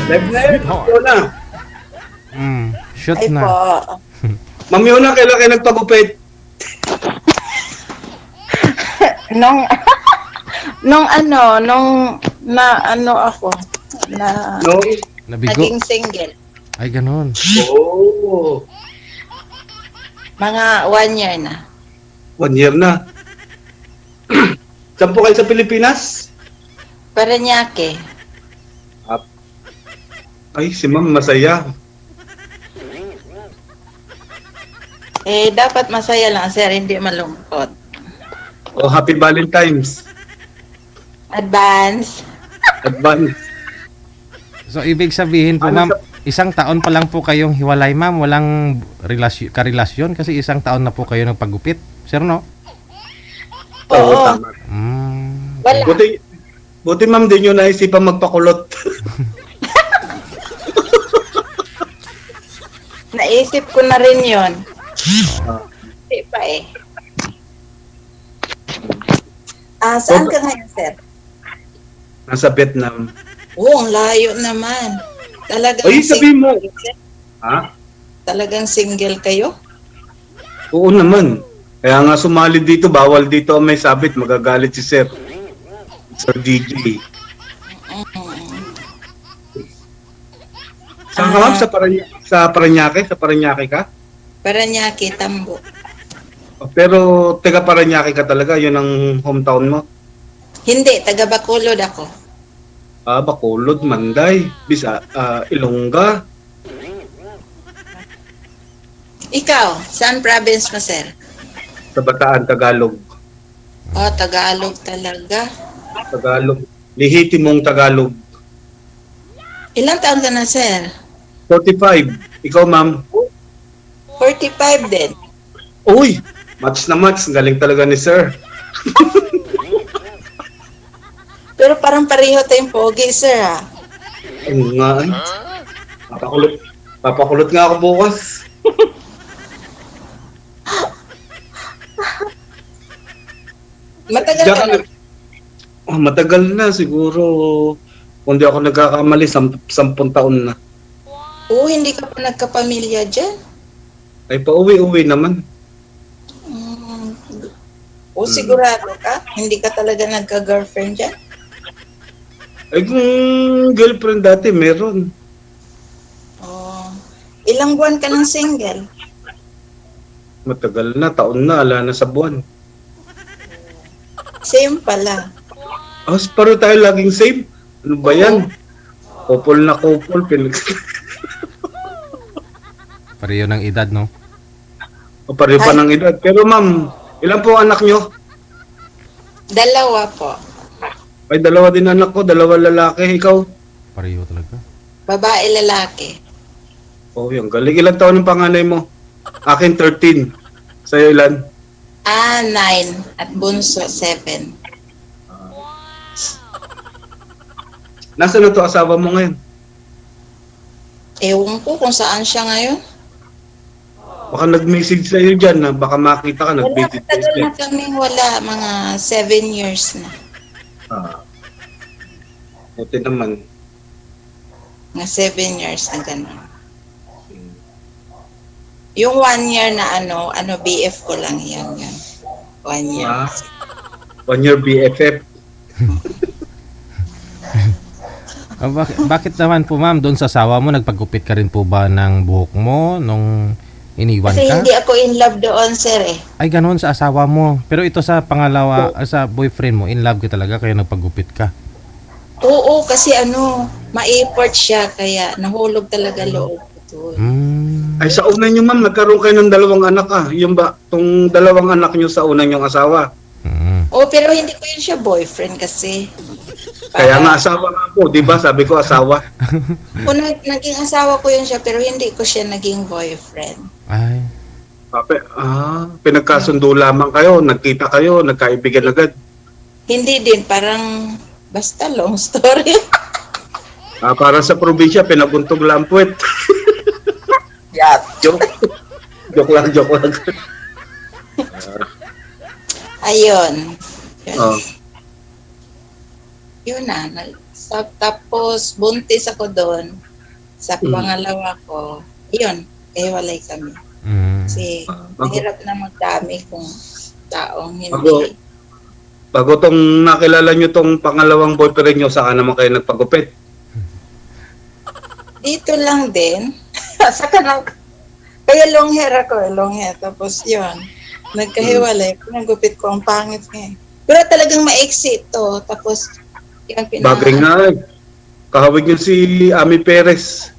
Live na yun. Sweetheart. Yuna. Shoot Ay na. po. Ma'am Yuna, kailan kayo nagpagupit? Nung, nung ako, na No? Nabigo. naging single. Ay, ganon. Oo. Mga 1 year na. 1 year na. Saan po kayo sa Pilipinas? Paranaque. Ay, si ma'am masaya. Dapat masaya lang, sir, hindi malungkot. Oh, happy Valentine's. Advance. Advance. So, ibig sabihin po, Ano ma'am, isang taon pa lang po kayong hiwalay, ma'am. Walang karelasyon kasi isang taon na po kayo nagpagupit. Sir, no? Oo, Oo. tama. Wala. Buti ma'am, di nyo naisipan magpakulot. Naisip ko na rin yun. Hindi pa eh. Saan ka ngayon, sir? Nasa Vietnam. Oo, ang layo naman. Talagang Ay, sabihin mo. single, sir? Ha? Talagang single kayo? Oo naman. Kaya nga sumali dito, bawal dito ang may sabit. Magagalit si Sir. Sir DJ. Saan ka ma'am? Sa Paranaque? Sa Paranaque ka? Paranaque, Tambo. Pero taga Paranaque ka talaga, yun ang hometown mo. Hindi, taga Bacolod ako. Bacolod, Manday, Ilongga. Ikaw, saan province mo, sir? Sa Bataan, Tagalog. Oh, Tagalog talaga. Tagalog. Lihitimong Tagalog. Ilang taon ka na, sir? 45. Ikaw, ma'am? 45 din. Uy! Match na match. Galing talaga ni Sir. Pero parang pareho tayong pogi, sir, ha? Oo nga. Papakulot nga ako bukas. Matagal ka na. Matagal na siguro. Kung di ako nagkakamali, 10 taon na. Oo, hindi ka pa nagkapamilya dyan. Ay, pauwi-uwi naman. O sigurado ka? Hindi ka talaga nagka-girlfriend dyan? Ay, kung girlfriend dati, meron. Oh. Ilang buwan ka ng single? Matagal na, taon na, ala na sa buwan. Same pala. Pareho tayo laging same. Ano ba yan? Couple na couple. Pareho ng edad, no? Pareho pa ng edad. Pero ma'am, ilan po ang anak nyo? 2 po. Ay, 2 din anak ko, 2 lalaki. Ikaw? Pareho talaga. Babae, lalaki. Oh, yung galing. Ilang taon ng panganay mo? Akin 13. Sa'yo ilan? 9 at bunso 7. Nasaan na to asawa mo ngayon? Ewan ko kung saan siya ngayon. Baka nag-message sa'yo dyan na baka makita ka, Wala, nag-visit matagal sa'yo. na kaming wala. Mga 7 years na. Buti naman. Mga 7 years na gano'n. Yung 1 year na BF ko lang yan. 1 year. 1 year BFF. Bakit naman po, ma'am, doon sa asawa mo, nagpagupit ka rin po ba ng buhok mo nung iniwan Kasi ka? hindi ako in love doon, sir eh. Ay, ganoon sa asawa mo. Pero ito sa pangalawa, sa boyfriend mo, in love ka talaga, kaya nagpagupit ka. Oo, kasi ma-effort siya, kaya nahulog talaga loob ko. Ay, sa una nyo ma'am, nagkaroon kayo ng 2 anak Yung ba, itong 2 anak nyo sa una nyong asawa? Oo, pero hindi ko yun siya boyfriend kasi. Kaya nga asawa nga po, di ba? Sabi ko asawa. Naging asawa ko yun siya, pero hindi ko siya naging boyfriend. Ay. Pinagkasundo lamang kayo, nagkita kayo, nagkaibigan agad. Hindi din, parang basta long story. Para sa probinsya, pinabuntog lang puwet. Yeah. Joke lang. Ayun. Oh. Yun na. Tapos buntis ako doon. Sa Mm. pangalawa ko, yun, kahiwalay kami. Mm. Kasi mahirap na magdami kung taong hindi. Bago tong nakilala nyo tong pangalawang boyfriend nyo, saan naman kayo nagpagupit? Dito lang din. Saka na, kaya long hair ako, long hair. Tapos yun, nagkahiwalay. Nagupit ko, ang pangit nga eh. Pero talagang maiksi to. Tapos, yung Bagay nga eh. Kahawig nyo si Ami Perez.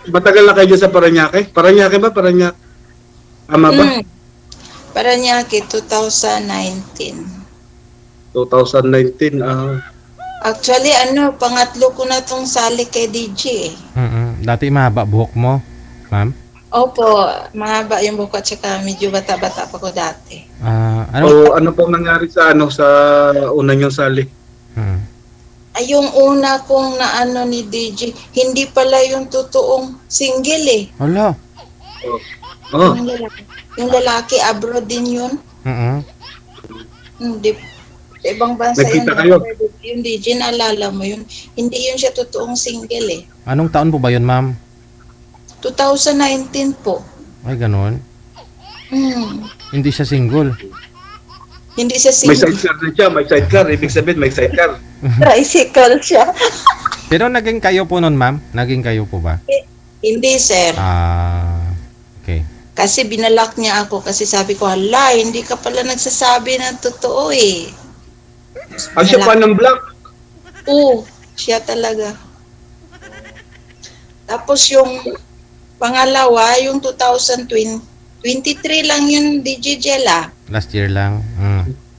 Matagal na kayo dyan sa Paranaque? Paranaque ba? Paranaque? Tama ba? Paranaque, 2019. 2019. Actually, pangatlo ko na tong sali kay DJ eh. Dati mahaba buhok mo, ma'am? Opo, mahaba yung buhok at saka medyo bata-bata pa ko dati. Ano pong nangyari sa sa una nyong sali? Ay, yung una kong naano ni DJ, hindi pala yung totoong single eh. Hala. Oh. Yung lalaki, abroad din yun. Hindi. Sa ibang bansa yun. Nagkita kayo? Yung DJ, naalala mo yun. Hindi yun siya totoong single eh. Anong taon po ba yun, ma'am? 2019 po. Ay, ganun. Hindi siya single. Hindi siya May single. sidecar na siya, may sidecar. Ibig sabihin, may sidecar. Tricycle siya. Pero naging kayo po nun, ma'am? Naging kayo po ba? Hindi, sir. Okay. Kasi binalak niya ako kasi sabi ko, hala, hindi ka pala nagsasabi ng totoo eh. Siya pa ng black. Oo, siya talaga. Tapos yung pangalawa, yung 2020, 23 lang yung DJ Jella. Last year lang.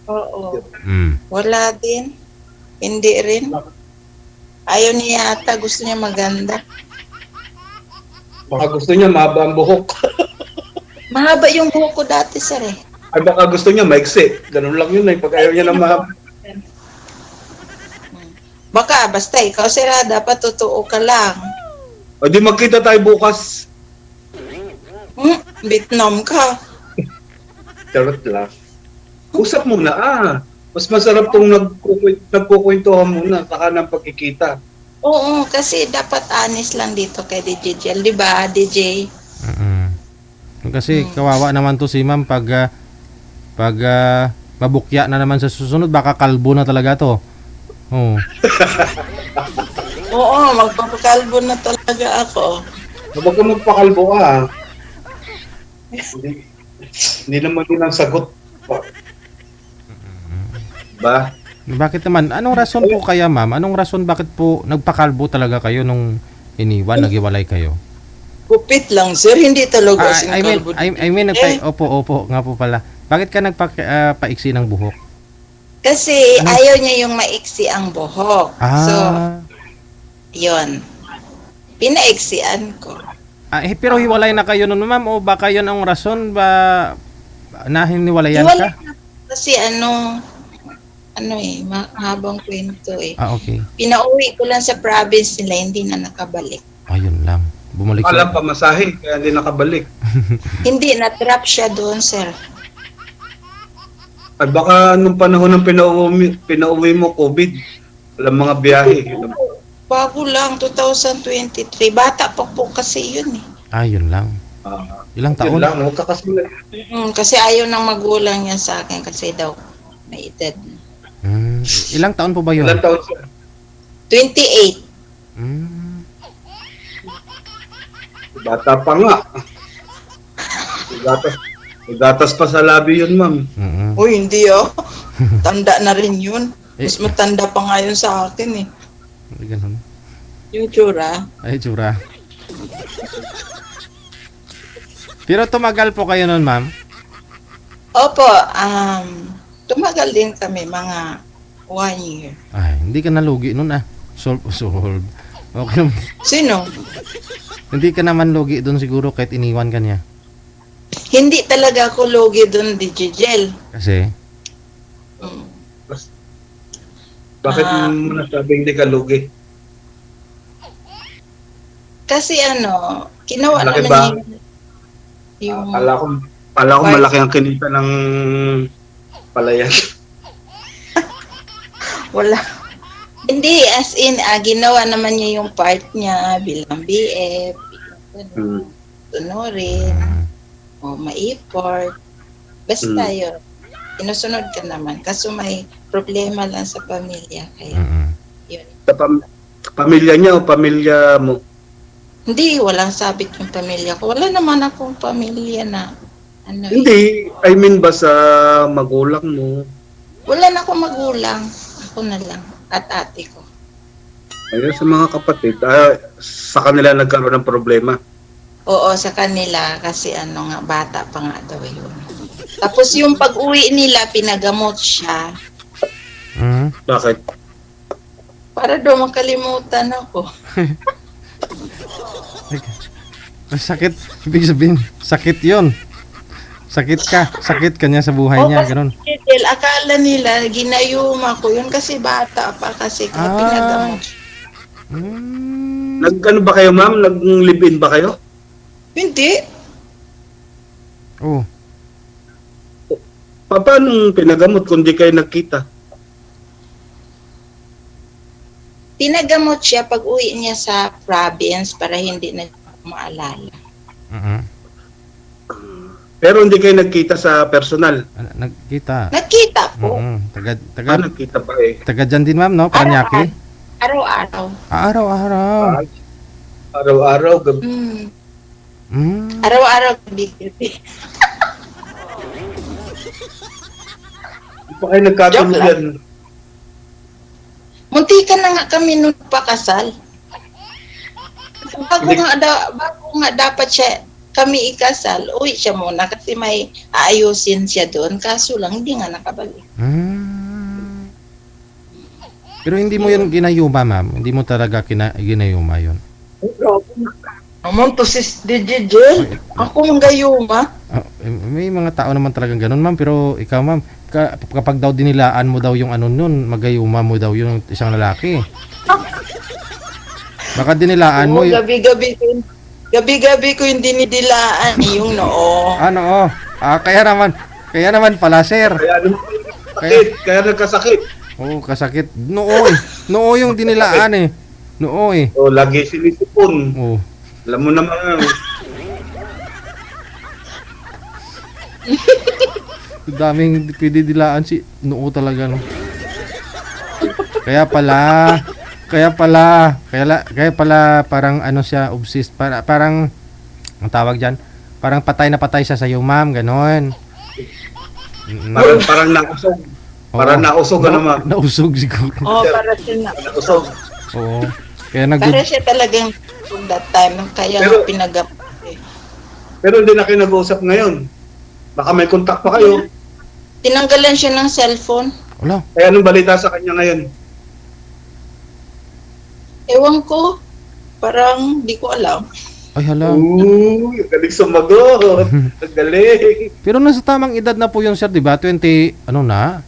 Oo. Mm. Wala din. Hindi rin. Ayaw niya ata, gusto niya maganda. Baka gusto niya mahaba ang buhok. Mahaba yung buhok ko dati, sir eh. Ay baka gusto niya maiksi. Ganun lang yun eh. Pag ayaw niya na mahaba. Baka, basta ikaw, sir, dapat totoo ka lang. O di magkita tayo bukas. Vietnam ka. Charot lang. Usap muna Mas masarap tong nagkukwentuhan muna saka ng pagkikita. Oo, kasi dapat honest lang dito kay DJ Jel, di ba, DJ? Kasi kawawa naman to si ma'am pag mabukya na naman sa susunod, baka kalbo na talaga to. Oo. Oo, magpapakalbo na talaga ako. Huwag ka magpakalbo Hindi naman din ang sagot. Ba? Bakit naman? Anong rason po kaya, ma'am? Anong rason bakit po nagpakalbo talaga kayo nung naghiwalay kayo? Kupit lang, sir. Hindi talaga kalbo. I mean, opo, nga po pala. Bakit ka nagpaiksi ng buhok? Kasi ayaw niya yung maiksi ang buhok. So, yun. Pinaiksian ko. Pero hiwalay na kayo nun, ma'am, o baka yun ang rason ba na hiniwalayan ka? Kasi mahabang kwento eh. Okay. Pinauwi ko lang sa province nila, hindi na nakabalik. Ayun lang. Bumalik Alam pamasahe, kaya hindi nakabalik. Hindi, na-trap siya doon, sir. At baka nung panahon ng pinauwi mo, COVID, walang mga biyahe. Bago lang, 2023. Bata pa po kasi yun eh. Yun lang. Ilang taon? Yun lang, huwag ka kasi. Kasi ayaw ng magulang niya sa akin kasi daw may edad na. Ilang taon po ba yun? Ilang taon siya? 28. Bata pa nga. Gatas pa sa labi yun, ma'am. Uy, hindi Tanda na rin yun. Mas matanda pa nga yun sa akin eh. Ganun. Yung tsura. Ay, tsura. Pero tumagal po kayo nun, ma'am? Opo, tumagal din kami, mga 1 year. Hindi ka nalugi nun Solve. Okay. Sino? Hindi ka naman lugi doon siguro kahit iniwan ka niya. Hindi talaga ako logi doon, DJ Jel. Kasi? Bakit mo nasabi hindi ka lugi? Kasi ginawa Malaki naman ba? niya. Yung Akala ko malaki ang kinita ng palayan. wala. Hindi, as in, ginawa naman niya yung part niya bilang BF, bilang tunurin, o maiport. Basta yun. Sinusunod ka naman. Kaso may problema lang sa pamilya. Kaya, yun. Sa pamilya niya o pamilya mo? Hindi, walang sabit yung pamilya ko. Wala naman akong pamilya na, ano. Hindi, I mean ba sa magulang mo? Wala na akong magulang. Ako na lang. At ate ko. Ayun, sa mga kapatid, sa kanila nagkaroon ng problema. Oo, sa kanila. Kasi ano nga, bata pa nga daw yun. Tapos yung pag-uwi nila, pinagamot siya. Bakit? Para daw makalimutan ako. Sakit. Ibig sabihin, sakit yon. Sakit ka niya sa buhay niya, ganun. Dahil akala nila, ginayuma ko yun kasi bata pa kasi pinagamot. Nag-ano ba kayo, ma'am? Nag-live-in ba kayo? Hindi. Oh. Paano pinagamot kung di kayo nagkita? Pinagamot siya pag uwi niya sa province para hindi na maalala. Pero hindi kayo nagkita sa personal? Nagkita. Nagkita po. Nagkita pa eh. Taga dyan din, ma'am, no? Paranaque. Araw-araw. Araw-araw. Araw-araw, gabi. Araw-araw, gabi-gabi. Hindi pa kayo nagkatuluyan. Muntikan na nga kami nung pakasal. Bago nga dapat siya kami ikasal, uwi siya muna kasi may aayusin siya doon. Kaso lang, hindi nga nakabalik. Pero hindi mo yun ginayuma, ma'am. Hindi mo talaga ginayuma yun. Amon to sis DJ. Ako mang gayuma. May mga tao naman talagang ganun, ma'am. Pero ikaw, ma'am, kapag daw dinilaan mo daw yung ano nun, magayuma mo daw yung isang lalaki. Baka dinilaan mo yung... Gabi-gabi ko yung dinidilaan, yung noo. Ano, kaya naman pala, sir. Kaya nagkasakit. Oo, kasakit. Noo yung dinilaan eh. Noo eh. Lagi sinisipon. Oo. Alam mo naman. Daming pwede dilaan si noo talaga, no. Kaya pala parang ano siya, obsessed, parang ang tawag diyan, parang patay na patay siya sa iyo, ma'am, ganoon. Parang nausog. Parang nausog ano, ma'am. Nausog siguro. Para siya nausog. Oo. Kaya para siya talagang that time, kaya pinagamot eh. Pero hindi na kayo nag-uusap ngayon. Baka may contact pa kayo. Tinanggalan siya ng cellphone. Wala. Kaya anong balita sa kanya ngayon? Ewan ko. Parang di ko alam. Ay, hala. Galing sumagot. Galing. Pero nasa tamang edad na po yun, sir, di ba? 20, ano na?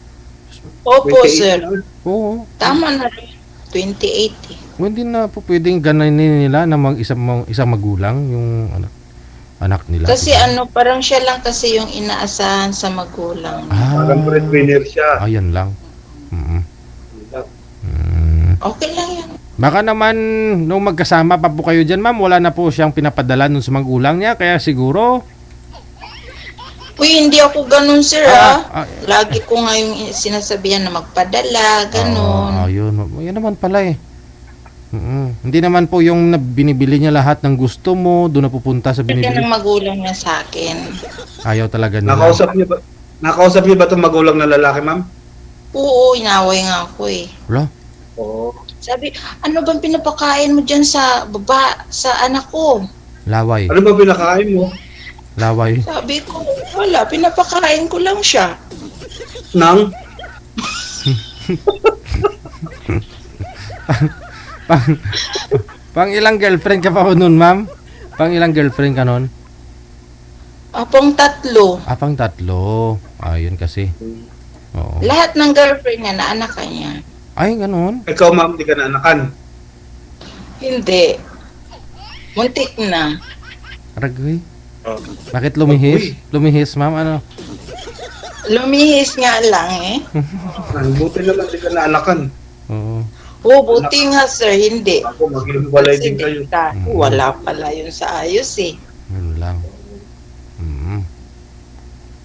Opo, sir. Oo. Tama na rin. 2080. Hindi na po pwedeng gananin nila na isang magulang yung anak nila. Kasi parang siya lang kasi yung inaasahan sa magulang. Parang breadwinner siya. Ayan lang. Okay lang yan. Baka naman nung magkasama pa po kayo dyan, ma'am, wala na po siyang pinapadala nun sa magulang niya, kaya siguro... Uy, hindi ako ganun, sir, Lagi ko nga yung sinasabihan na magpadala, ganun. Yun naman pala eh. Hindi naman po yung binibili niya lahat ng gusto mo, doon na pupunta sa binibili. Yan ang magulang niya sa akin. Ayaw talaga nila. Nakausap niyo ba itong magulang na lalaki, ma'am? Oo, inaway nga ako eh. Wala? Oo. Sabi, ano bang pinapakain mo dyan sa anak ko? Laway. Ano ba pinakain mo? Laway. Sabi ko, wala, pinapakain ko lang siya. Nang? Pang ilang girlfriend ka pa po nun, ma'am? Pang ilang girlfriend ka nun? Pang 3. Pang 3. Ayun kasi. Oo. Lahat ng girlfriend niya, naanak niya. Ay, ganun. Ikaw, ma'am, di ka naanakan. Hindi. Muntik na. Aragay. Oh. Bakit lumihis? Lumihis, ma'am, ano? Lumihis nga lang eh. Buti naman di ka naanakan. Oo. Oo, buti nga sir, hindi. Ako, maghiwalay din Kasi kayo. wala pala yun sa ayos eh. Yun lang.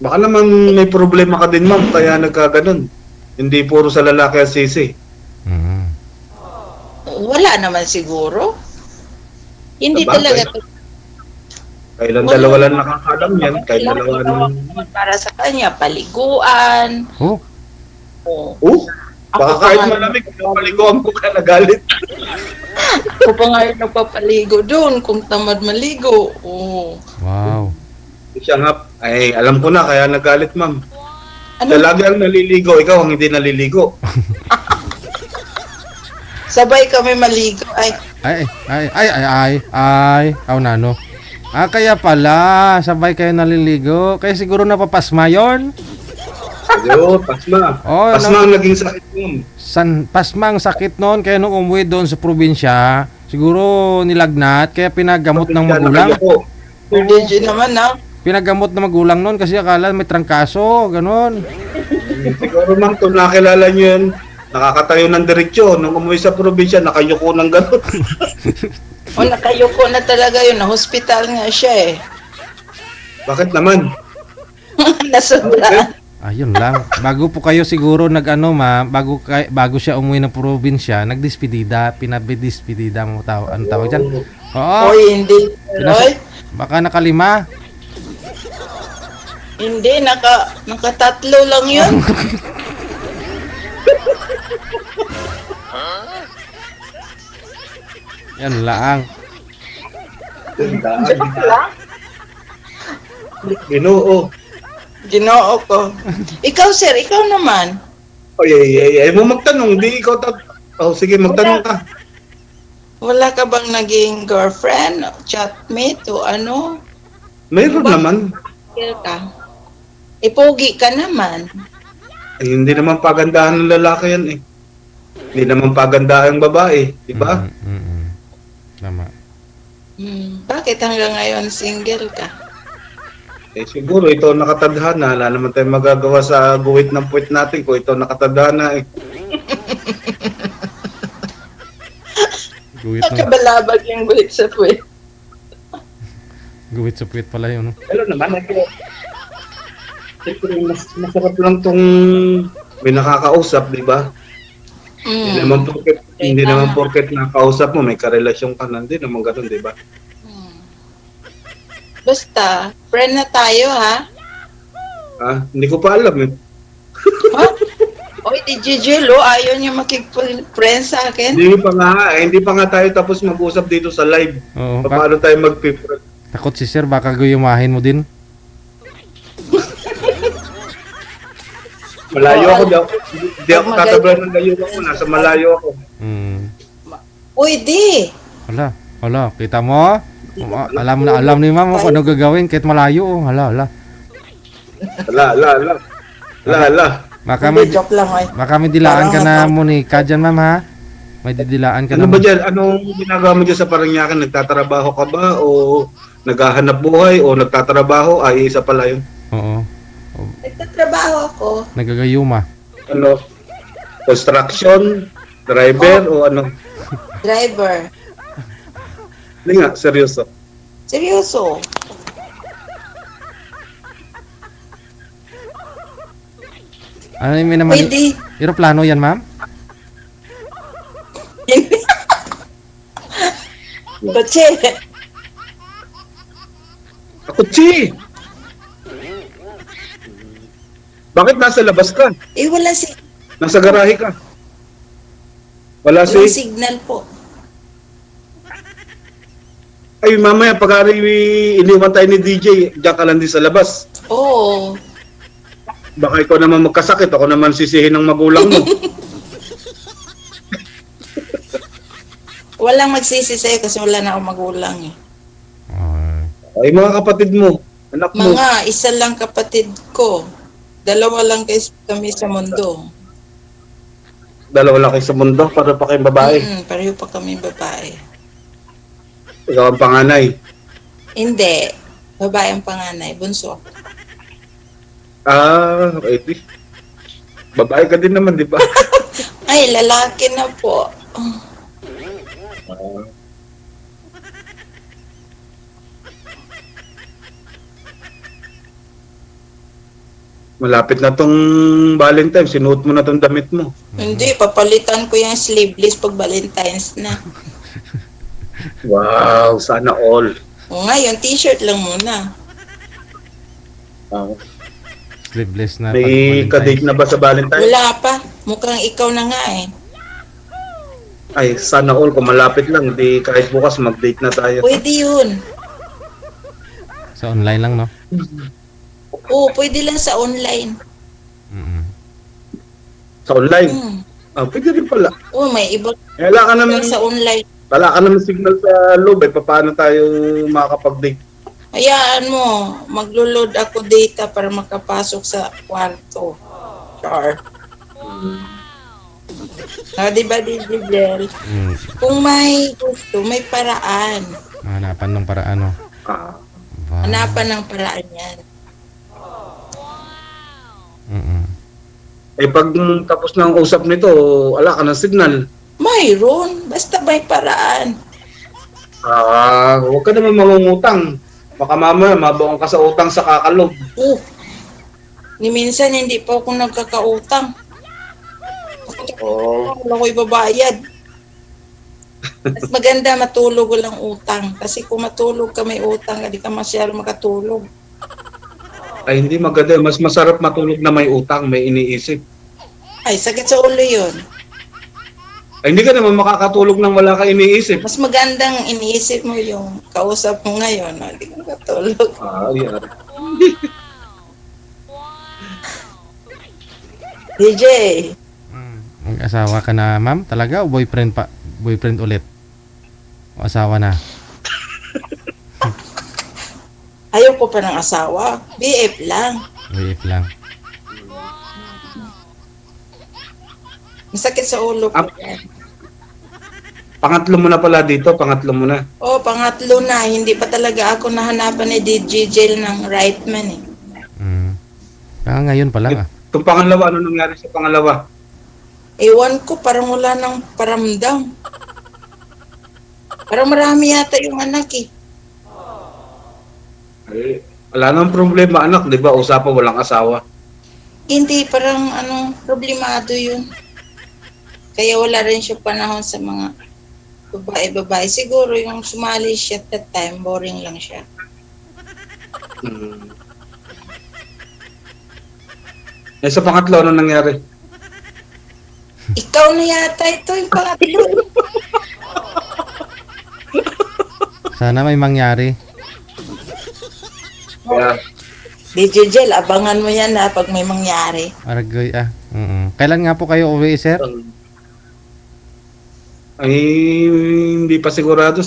Baka naman may problema ka din, ma'am, kaya nagkaganon. Hindi puro sa lalaki ang sisi. Wala naman siguro. Hindi Sabagay. talaga. Kailan Wala. dalawa lang nakakalam yan, kailan dalawa lang... Para sa kanya, paliguan. Oh, Oo. Baka Ako kahit pa nga- malamig, napaliguan ko ka nagalit. Ako pa nga yung nagpapaligo doon kung tamad maligo. Oo. wow. Siya nga, ay alam ko na, kaya nagalit, ma'am. Ano? Siya lagi ang naliligo, ikaw ang hindi naliligo. Sabay kami maligo. Ay, Aw, nano. Kaya pala, sabay kayo naliligo. Kaya siguro napapasma yun. Ayun, pasma. Oh, Pasma ang naging sakit, ma'am. Pasma ang sakit noon. Kaya nung umuwi doon sa probinsya, siguro nilagnat. Kaya pinagamot ng magulang. Nakayuko. Virgin naman na. Pinagamot ng magulang noon kasi akala may trangkaso. Ganon. Siguro, ma'am, kung nakilala niyo yun, nakakatayo ng diretsyo. Nung umuwi sa probinsya, nakayuko ng gano'n. O nakayuko na talaga yun. Na-hospital nga siya eh. Bakit naman? Nasobra. Ayun lang. Bago po kayo siguro bago siya umuwi ng probinsya, nagdespedida, pinabidispedida mo ano tawag diyan? Oo. Oy, hindi. Oy, Baka nakalima. hindi. Nakatatlo lang yun. Yan lang. Ginoo. Ginoo ko. Ikaw, sir, ikaw naman. Ay, mo magtanong, di ikaw sige, magtanong ka. Wala ka bang naging girlfriend, chatmate, o ano? Mayroon Ba? naman. Kaya ka. Ipogi ka naman. Ay, hindi naman pagandahan ng lalaki yan eh. Hindi naman pagandahan ng babae, di ba? Tama. Bakit hanggang ngayon single ka? Eh siguro ito ang nakatadhana, wala naman tayong magagawa sa guhit ng puwit natin kung ito ang nakatadhana eh. Guwit ng Kabalabag yung bulit sa puwet. guwit sa puwit pala yun. No? Pero naman, masarap lang tong may nakakausap, di ba? Hindi naman porket nakakausap mo, may karelasyon ka na, hindi naman ganun, di ba? Basta, friend na tayo, ha? Hindi ko pa alam eh. Ha? Oy, di Gigilo, ayaw niya makipag-friend sa akin. Hindi pa nga tayo tapos mag-usap dito sa live. Oo. Paano tayo mag-friend? Takot si sir, baka guyumahin mo din. Malayo ako daw. Hindi ako tatablan ng layo ako. Nasa malayo ako. Uy, di! Hala, kita mo? Alam ni ma'am kung ano gagawin kahit malayo. Hala. Ala. Baka Hindi, joke lang, oy. may dilaan ka na Monica dyan, ma'am, ha? May didilaan ka Ano na. ba dyan? Anong ginagawa mo dyan sa Paranaque? Nagtatrabaho ka ba? O naghahanap buhay? O nagtatrabaho? Ay, isa pala yun. Oo. Nagtatrabaho ako. Nagagayuma. Ano? Construction? Driver? O ano? Driver. Hindi nga, seryoso. Seryoso. Ano yung may naman? Pwede. Aeroplano yan, ma'am? Kotse. Kutsi! Bakit nasa labas ka? Eh, wala si Nasa garahe ka? Wala walang si... signal po. Ay, mamaya, pag-ari iniwan tayo ni DJ, diyan ka lang din sa labas. Oo. Baka ikaw naman magkasakit, ako naman sisihin ng magulang mo. Walang magsisi sa'yo kasi wala na akong magulang eh. Ay, mga kapatid mo, anak mo. Mga isa lang kapatid ko. Dalawa lang kami sa mundo. Dalawa lang kayo sa mundo, para pa kayong babae. Pareho pa kami babae. Ikaw ang panganay. Hindi. Babae ang panganay, bunso. Ah, ready. Babae ka din naman, di ba? Ay, lalaki na po. Ah. Malapit na tong Valentine, sinuot mo na tong damit mo. Hindi, papalitan ko yung sleeveless pag Valentine's na. Wow, sana all. O ngayon, t-shirt lang muna. Ah. Sleeveless na. May pag kadate na ba sa Valentine? Wala pa. Mukhang ikaw na nga eh. Ay, sana all. Kung malapit lang, di kahit bukas mag-date na tayo. Pwede yun. Sa online lang, no? Oo, pwede lang sa online. Mm-mm. Sa online? Hmm. Ah, pwede rin pala. Oo, may iba Eh, wala ka naman, sa online. wala ka naman signal sa loob. Eh, paano tayo makakapag-date? Hayaan mo, maglo-load ako data para makapasok sa kwarto. Char. Di ba, Digel? Mm. Kung may gusto, may paraan. Hanapan ng paraan, no? Ah, Wow. Hanapan ng paraan yan. Mm-mm. eh, pag tapos na ang usap nito, wala ka ng signal. Mayroon, basta may paraan. Ah, huwag ka naman mangungutang. Baka mamaya mabaong ka sa utang sa kakalog. Ni minsan hindi pa ako nagkakautang. Oh. Wala ko ibabayad. Mas maganda matulog walang utang. Kasi kung matulog ka may utang, hindi ka masyado makatulog. Ay, hindi maganda. Mas masarap matulog na may utang, may iniisip. Ay, sakit sa ulo yun. Ay, hindi ka naman makakatulog nang wala ka iniisip. Mas magandang iniisip mo yung kausap mo ngayon. Hindi ka makatulog. Ah, yeah. DJ, Mag-asawa ka na, ma'am? Talaga? O boyfriend pa? Boyfriend ulit? O asawa na? ayaw ko pa ng asawa. BF lang. BF lang. Masakit sa ulo ko. Pangatlo mo na pala dito, pangatlo mo na. Oh, pangatlo na. Hindi pa talaga ako nahanapan ni DJ Jel ng right man eh. Mm. Ngayon pa lang, ah. Itong pangalawa, ano nangyari sa pangalawa? Ewan ko, parang wala nang paramdam. Parang marami yata yung anak eh. Ay, wala nang problema, anak, di ba? Usapan walang asawa. Hindi, parang problemado yun. Kaya wala rin siya panahon sa mga babae-babae. Siguro yung sumali siya at that time, boring lang siya. Hmm. Eh, sa pangatlo, ano nangyari? Ikaw na yata ito yung pangatlo. Sana may mangyari. Kaya, DJ Jel, abangan mo yan na pag may mangyari. Aragoy, ah. Mm-mm. Kailan nga po kayo uwi, sir? ay, hindi pa sigurado.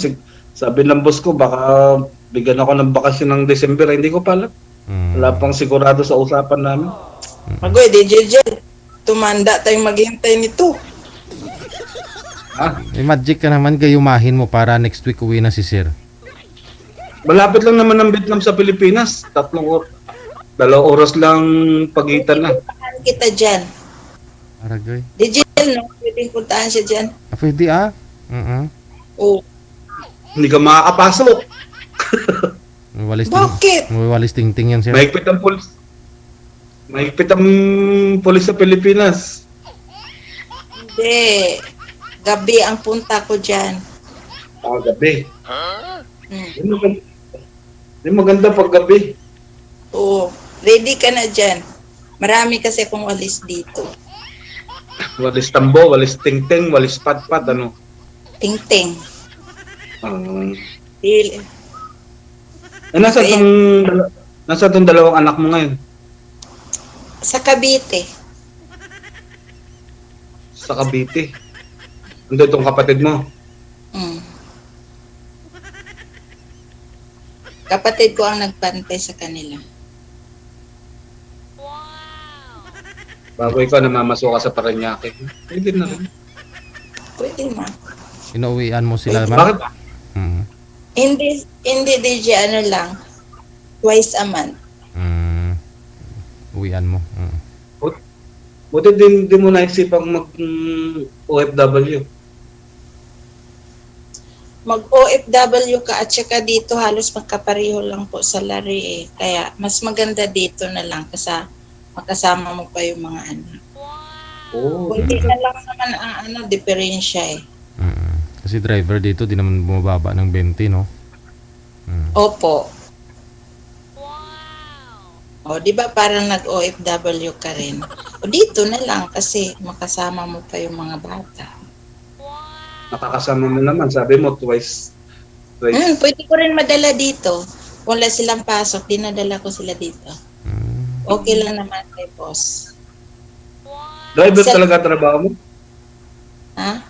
Sabi ng boss ko, baka bigyan ako ng bakasyon ng December. Hindi ko pa alam. Mm. Wala pang sigurado sa usapan namin. Magoy, DJ Jel, tumanda tayong maghintay nito. Ah, May magic ka naman, gayumahin mo para next week uwi na si sir. malapit lang naman ang Vietnam sa Pilipinas. 2 oras lang pagitan na. Puntahan kita dyan. Aragoy. DJ Jel, no? Pwedeng puntahan siya dyan. Ah, pwede, ah. Mm-mm. Oh, Hindi ka makakapasok. May walis bakit? May walis ting-ting yan, sir. Mahigpit ang pulis. Mahigpit ang pulis sa Pilipinas. Hindi. Gabi ang punta ko dyan. Ah, gabi. Hmm. Hindi maganda pag gabi. Oo. Ready ka na dyan. Marami kasi akong walis dito. Walis tambo, walis ting-ting, walis pat-pat, ano. Ting-ting. Dili. Nasa tong dalawang anak mo ngayon? Sa Cavite. Sa Cavite. Ando itong kapatid mo. Hmm. Kapatid ko ang nagpantay sa kanila. Bago ikaw namamasuka sa Parañaque. Pwede na rin. Pwede na. Inuwian mo sila, ma'am? Bakit? Mm. Hindi DJ ano lang. twice a month. Uwian mo. Buti din mo naisipang OFW. Mag-OFW ka at saka dito halos magkapareho lang po salary eh. Kaya mas maganda dito na lang kasi makasama mo pa yung mga anak. Oh, Kunti na lang naman ang diferensya eh. Kasi driver dito, di naman bumababa ng 20, no? Opo. O, di ba parang nag-OFW ka rin? O, dito na lang kasi makasama mo pa yung mga bata. nakakasama mo naman. Sabi mo, twice. Pwede ko rin madala dito. Kung wala silang pasok, dinadala ko sila dito. Okay lang naman kay boss. Driver talaga trabaho mo? Ha?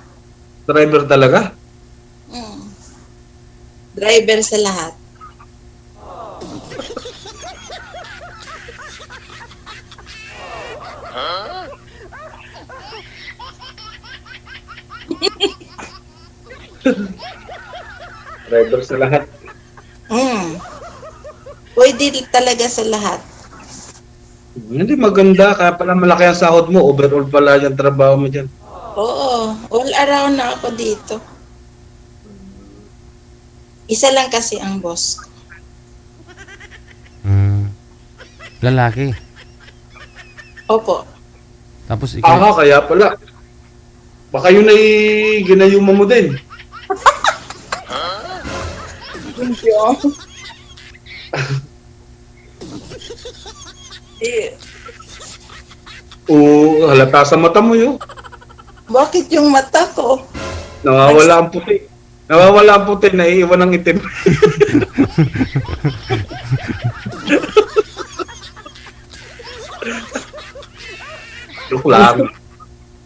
Driver talaga? Driver sa lahat. Driver sa lahat. Pwede talaga sa lahat. Hindi maganda. Kaya pala malaki ang sahod mo. Overall pala yung trabaho mo dyan. Oo, all around na ako dito. Isa lang kasi ang boss. Lalaki. Opo. Tapos ikaw, Kaya pala. Baka yun ay ginayuma mo din. Thank you. Oo, halata sa mata mo yun. Bakit yung mata ko? Nawawala ang puti. Nawawala ang puti, naiiwan ang itim. Joke lang.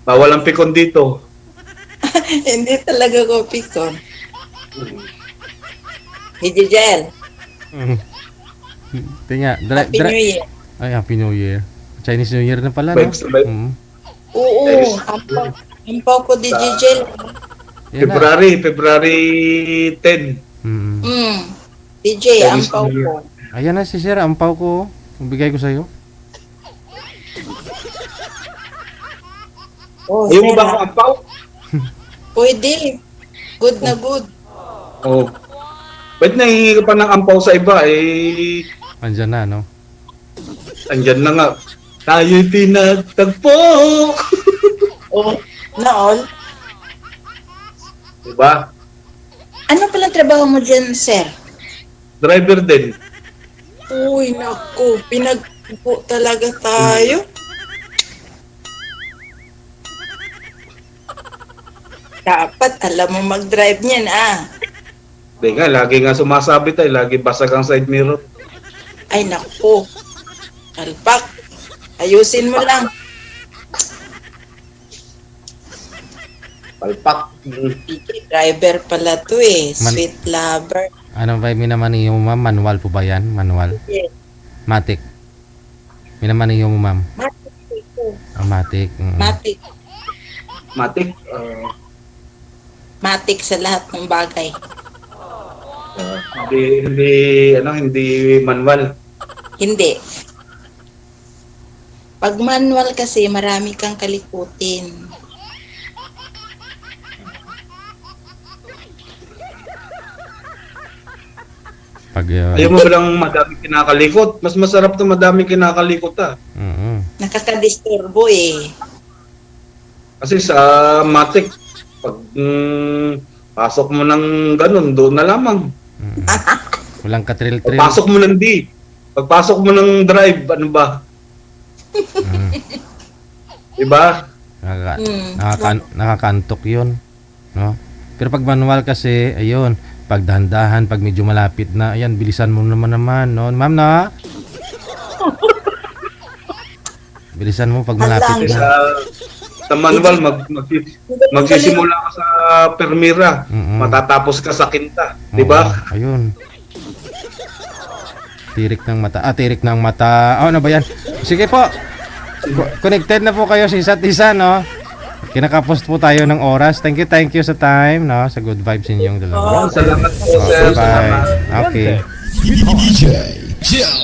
Bawal ang pikon dito. Hindi talaga ko pikon. Hijijel. Tinga, Happy New Year. Ay, Happy New Year. Chinese New Year na pala, no? Vibes, vibes. Oo, ampaw ko di Hijijel. Yan na. February 10. DJ, Chinese ampaw New Year. ko. Ayan na si Sir, ampaw ko. Bigay ko sa'yo. Oh, Ayaw mo sir, ba ang ampaw? pwede. Good na good. Oo. Ba't nahihingi ka pa ng ampaw sa iba? Eh, Andyan na, no? andyan na nga. Tayo'y pinagtagpo. Oh, na all. Diba? Ano palang trabaho mo dyan, sir? Driver din. Uy, naku, pinagpo talaga tayo. Dapat alam mo mag-drive niyan, Hindi nga, lagi nga sumasabi tayo. Lagi basag ang side mirror. Ay, naku. Alpak, ayusin mo lang. Palpak. Driver pala to eh. Man- Sweet lover. Ano ba minamaniho mo, ma'am? Manual po ba yan? Manual? Yes. Matic. Minamaniho mo, ma'am? Matik ito. Matic. Matik. Matik. Matik sa lahat ng bagay. Hindi manual. Hindi. Pag manual kasi, marami kang kalikutin. Pag, Ayaw mo ba lang madaming kinakalikot? Mas masarap to madaming kinakalikot Nakakadisturbo eh. Kasi sa matik, pag pasok mo ng ganun, doon na lamang. walang katril-tril. Pagpasok mo ng D. Pagpasok mo ng drive, ano ba? Diba? Nakakantok yun. No? Pero pag manual kasi, ayun, pag dahan-dahan, pag medyo malapit na, ayan, bilisan mo naman, no? Ma'am, na? Bilisan mo pag malapit Sa, na. sa manual, magsisimula ka sa permira. Matatapos ka sa kinta. Diba? Oo, ayun. Tirik ng mata. Tirik ng mata. Ano ba yan? Sige po. Connected na po kayo sa isa't isa, no? Kinakapost po tayo ng oras. Thank you sa time, no? Sa good vibes inyong dalawa. Salamat po, sir. Bye. Okay. DJ Yeah.